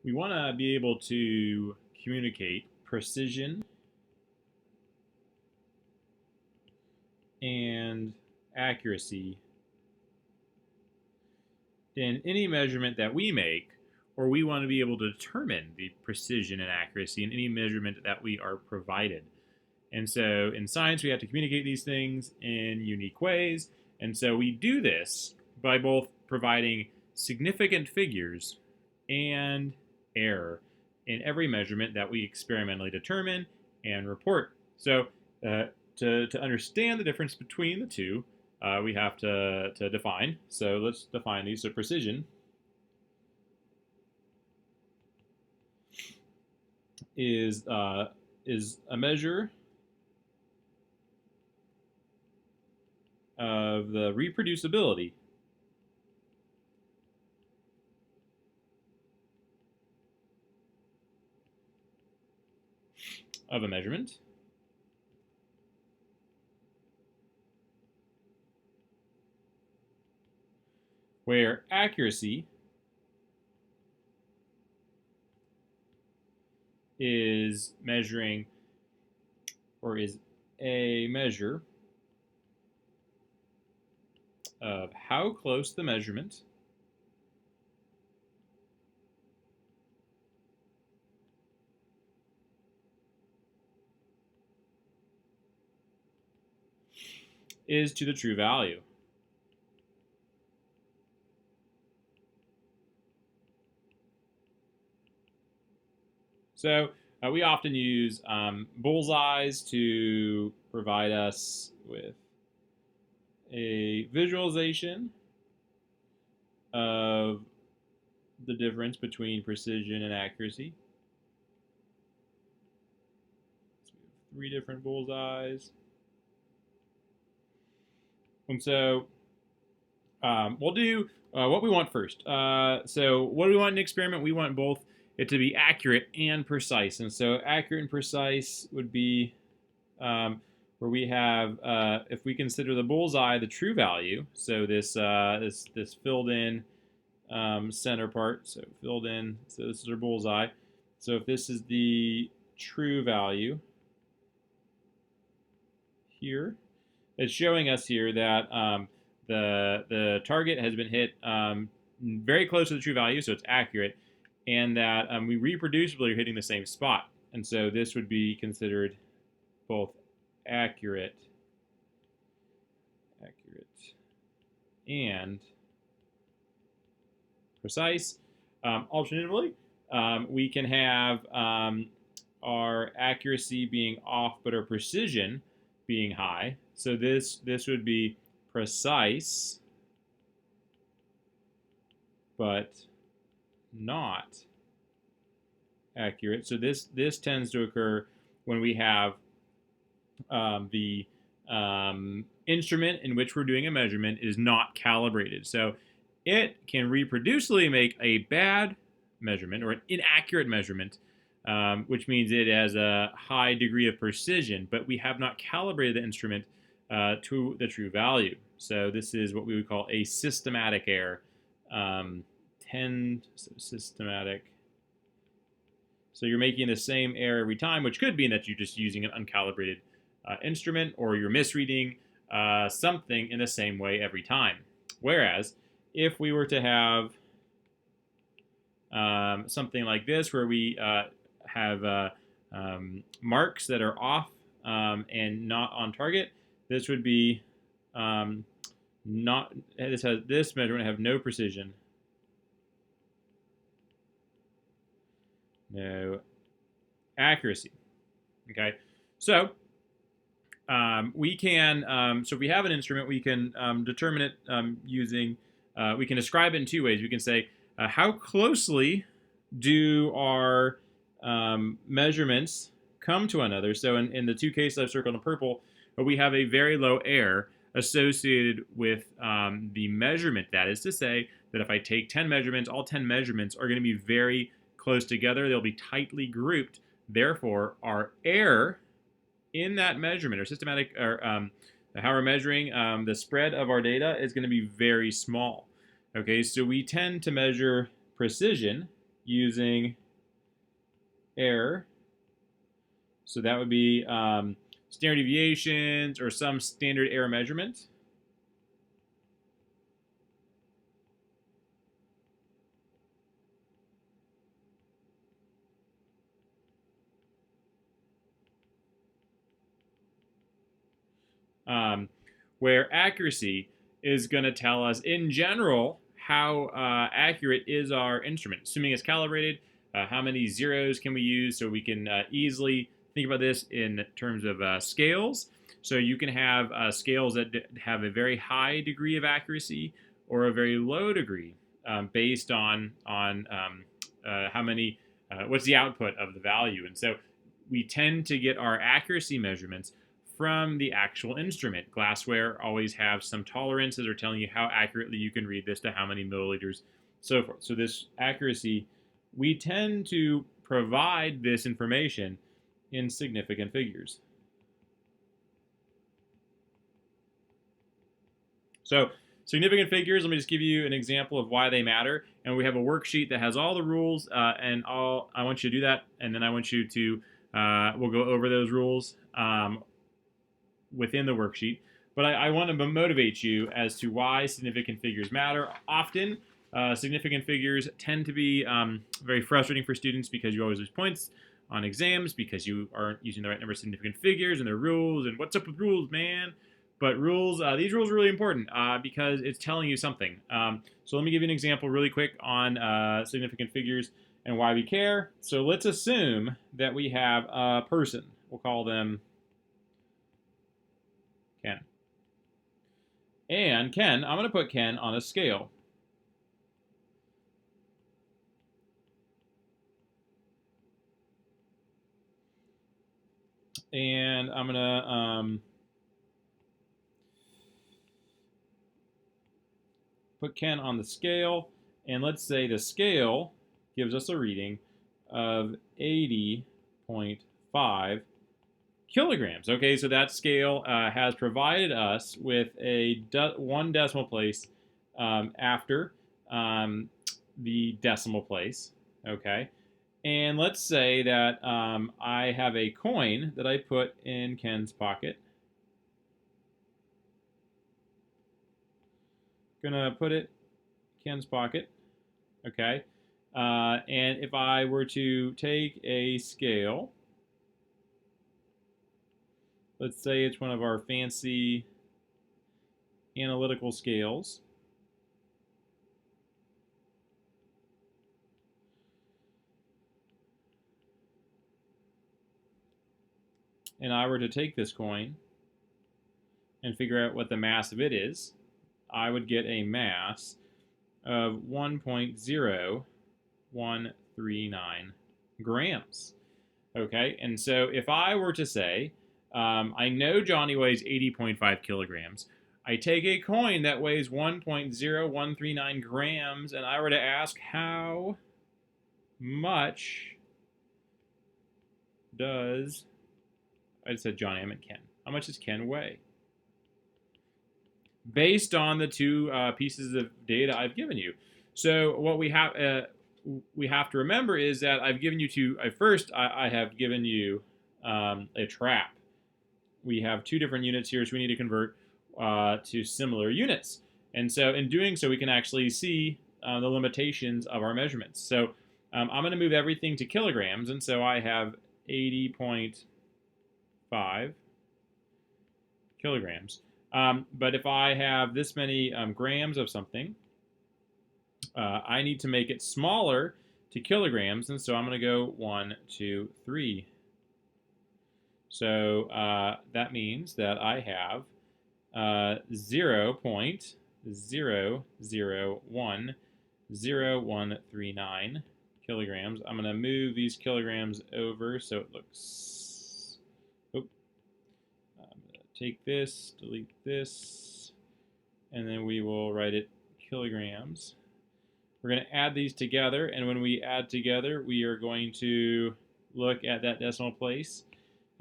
We want to be able to communicate precision and accuracy in any measurement that we make, or we want to be able to determine the precision and accuracy in any measurement that we are provided. And so in science, we have to communicate these things in unique ways. And so we do this by both providing significant figures and error in every measurement that we experimentally determine and report. So to understand the difference between the two, we have to define. So let's define these. So precision is a measure of the reproducibility of a measurement where accuracy is measuring or is a measure of how close the measurement is to the true value. So we often use bullseyes to provide us with a visualization of the difference between precision and accuracy. So we have 3 different bullseyes. And so we'll do what we want first. So what do we want in an experiment? We want both it to be accurate and precise. And so accurate and precise would be where we have, if we consider the bullseye the true value, so this filled in center part, so filled in, so this is our bullseye. So if this is the true value here, it's showing us here that the target has been hit very close to the true value, so it's accurate, and that we reproducibly are hitting the same spot. And so this would be considered both accurate and precise. Alternatively, we can have our accuracy being off, but our precision being high. So this would be precise, but not accurate. So this tends to occur when we have the instrument in which we're doing a measurement is not calibrated. So it can reproducibly make a bad measurement or an inaccurate measurement, which means it has a high degree of precision, but we have not calibrated the instrument to the true value. So this is what we would call a systematic error. Systematic. So you're making the same error every time, which could be that you're just using an uncalibrated instrument, or you're misreading something in the same way every time. Whereas if we were to have something like this, where we have marks that are off and not on target, this would be not. This measurement have no precision, no accuracy. Okay, so we can. So if we have an instrument, we can determine it using. We can describe it in 2 ways. We can say how closely do our measurements come to one another. So in the 2 cases I've circled in purple, we have a very low error associated with the measurement. That is to say that if I take 10 measurements, all 10 measurements are going to be very close together. They'll be tightly grouped. Therefore, our error in that measurement, or systematic, or how we're measuring the spread of our data, is going to be very small. Okay, so we tend to measure precision using error. So that would be standard deviations or some standard error measurement. Where accuracy is going to tell us in general how accurate is our instrument, assuming it's calibrated. How many zeros can we use, so we can easily think about this in terms of scales. So you can have scales that have a very high degree of accuracy or a very low degree, based on how many, what's the output of the value. And so we tend to get our accuracy measurements from the actual instrument. Glassware always have some tolerances or telling you how accurately you can read this to how many milliliters, so forth. So this accuracy, we tend to provide this information in significant figures. So significant figures, let me just give you an example of why they matter. And we have a worksheet that has all the rules, and I want you to do that, and then I want you to, we'll go over those rules within the worksheet. But I want to motivate you as to why significant figures matter. Often, significant figures tend to be very frustrating for students because you always lose points on exams because you aren't using the right number of significant figures, and their rules, and what's up with rules, man? But rules, these rules are really important because it's telling you something. So let me give you an example really quick on significant figures and why we care. So let's assume that we have a person. We'll call them Ken. And Ken, I'm going to put Ken on a scale. And I'm going to put Ken on the scale. And let's say the scale gives us a reading of 80.5 kilograms. Okay, so that scale has provided us with a one decimal place after the decimal place. Okay, and let's say that I have a coin that I put in Ken's pocket. Gonna put it in Ken's pocket. Okay, and if I were to take a scale, let's say it's one of our fancy analytical scales. And I were to take this coin and figure out what the mass of it is, I would get a mass of 1.0139 grams. Okay, and so if I were to say, I know Johnny weighs 80.5 kilograms. I take a coin that weighs 1.0139 grams, and I were to ask how much does, I said Johnny, I meant Ken. How much does Ken weigh? Based on the two pieces of data I've given you. So what we have to remember is that I've given you two, first I have given you a trap. We have two different units here, so we need to convert to similar units. And so in doing so, we can actually see the limitations of our measurements. So I'm going to move everything to kilograms, and so I have 80.5 kilograms. But if I have this many grams of something, I need to make it smaller to kilograms, and so I'm going to go 1, 2, 3. So that means that I have 0.0010139 kilograms. I'm going to move these kilograms over so it looks... Oh. I'm going to take this, delete this, and then we will write it kilograms. We're going to add these together, and when we add together, we are going to look at that decimal place.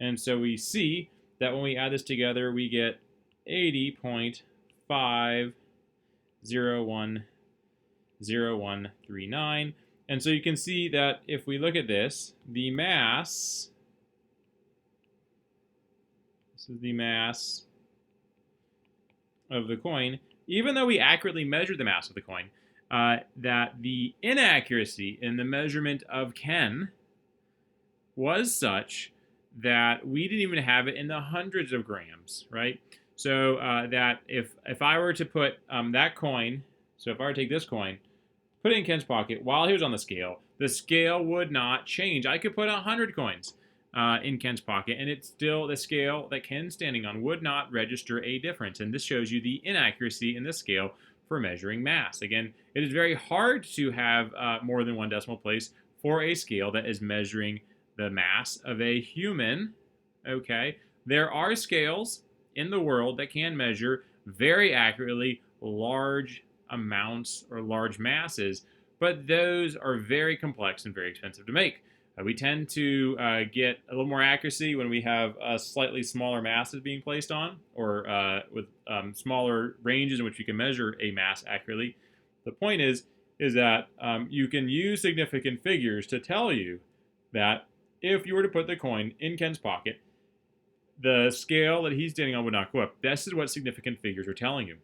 And so we see that when we add this together, we get 80.5010139. And so you can see that if we look at this, the mass, this is the mass of the coin, even though we accurately measured the mass of the coin, that the inaccuracy in the measurement of Ken was such that we didn't even have it in the hundreds of grams, right? So that if I were to put that coin, so if I were to take this coin, put it in Ken's pocket while he was on the scale would not change. I could put 100 coins in Ken's pocket, and it's still the scale that Ken's standing on would not register a difference. And this shows you the inaccuracy in this scale for measuring mass. Again, it is very hard to have more than one decimal place for a scale that is measuring the mass of a human. Okay, there are scales in the world that can measure very accurately large amounts or large masses, but those are very complex and very expensive to make. We tend to get a little more accuracy when we have slightly smaller masses being placed on, or with smaller ranges in which you can measure a mass accurately. The point is that you can use significant figures to tell you that if you were to put the coin in Ken's pocket, the scale that he's standing on would not go up. This is what significant figures are telling you.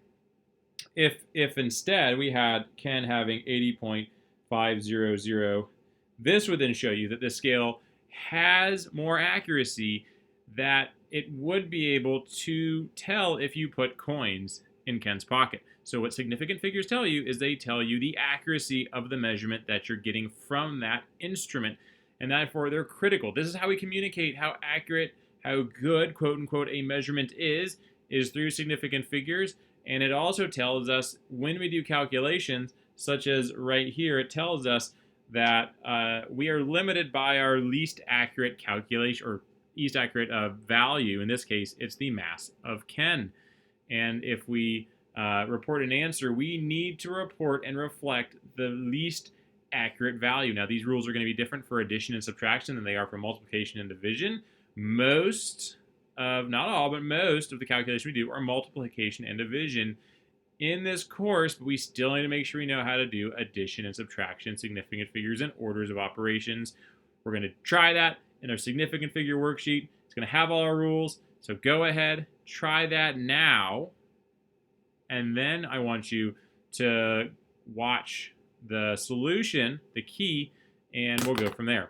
If instead we had Ken having 80.500, this would then show you that the scale has more accuracy, that it would be able to tell if you put coins in Ken's pocket. So what significant figures tell you is they tell you the accuracy of the measurement that you're getting from that instrument, and therefore they're critical. This is how we communicate how accurate, how good, quote unquote, a measurement is through significant figures. And it also tells us when we do calculations, such as right here, it tells us that we are limited by our least accurate calculation, or least accurate value. In this case, it's the mass of Ken. And if we report an answer, we need to report and reflect the least accurate value. Now, these rules are going to be different for addition and subtraction than they are for multiplication and division. Most of, not all, but most of the calculation we do are multiplication and division in this course, but we still need to make sure we know how to do addition and subtraction, significant figures, and orders of operations. We're going to try that in our significant figure worksheet. It's going to have all our rules, so go ahead, try that now, and then I want you to watch the solution, the key, and we'll go from there.